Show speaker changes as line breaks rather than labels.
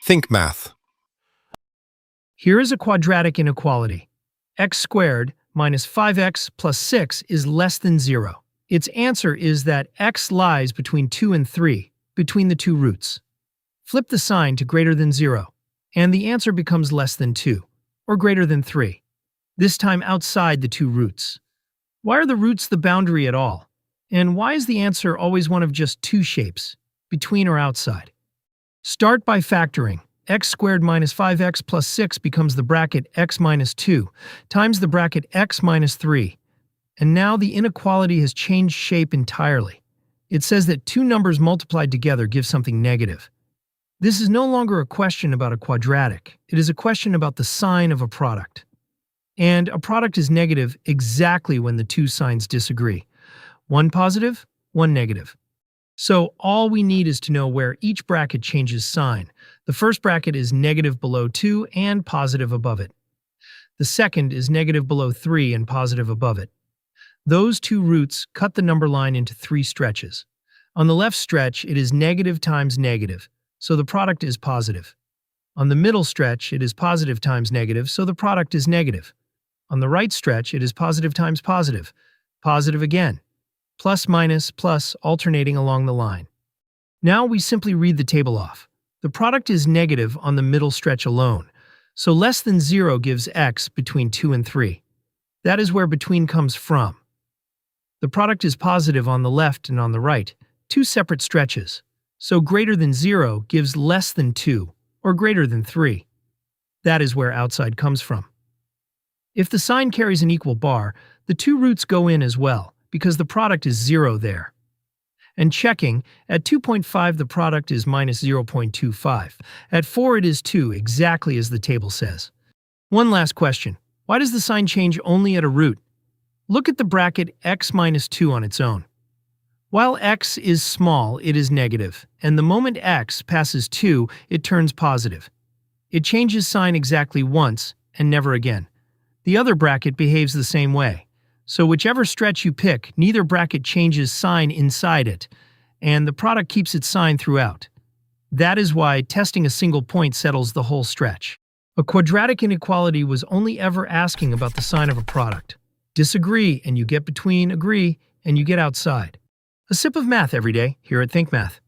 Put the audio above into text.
Think math.
Here is a quadratic inequality. X squared minus 5x plus 6 is less than 0. Its answer is that x lies between 2 and 3, between the two roots. Flip the sign to greater than 0, and the answer becomes less than 2, or greater than 3, this time outside the two roots. Why are the roots the boundary at all? And why is the answer always one of just two shapes, between or outside? Start by factoring. X squared minus 5x plus 6 becomes the bracket x minus 2 times the bracket x minus 3. And now the inequality has changed shape entirely. It says that two numbers multiplied together give something negative. This is no longer a question about a quadratic. It is a question about the sign of a product. And a product is negative exactly when the two signs disagree. One positive, one negative. So all we need is to know where each bracket changes sign. The first bracket is negative below 2 and positive above it. The second is negative below 3 and positive above it. Those two roots cut the number line into three stretches. On the left stretch, it is negative times negative, so the product is positive. On the middle stretch, it is positive times negative, so the product is negative. On the right stretch, it is positive times positive, positive again. Plus minus plus alternating along the line. Now we simply read the table off. The product is negative on the middle stretch alone, so less than 0 gives x between 2 and 3. That is where between comes from. The product is positive on the left and on the right, two separate stretches, so greater than 0 gives less than 2 or greater than 3. That is where outside comes from. If the sign carries an equal bar, the two roots go in as well, because the product is 0 there. And checking, at 2.5 the product is minus 0.25. At 4 it is 2, exactly as the table says. One last question. Why does the sign change only at a root? Look at the bracket x minus 2 on its own. While x is small, it is negative, and the moment x passes 2, it turns positive. It changes sign exactly once, and never again. The other bracket behaves the same way. So whichever stretch you pick, neither bracket changes sign inside it, and the product keeps its sign throughout. That is why testing a single point settles the whole stretch. A quadratic inequality was only ever asking about the sign of a product. Disagree, and you get between, agree, and you get outside. A sip of math every day here at Think Math.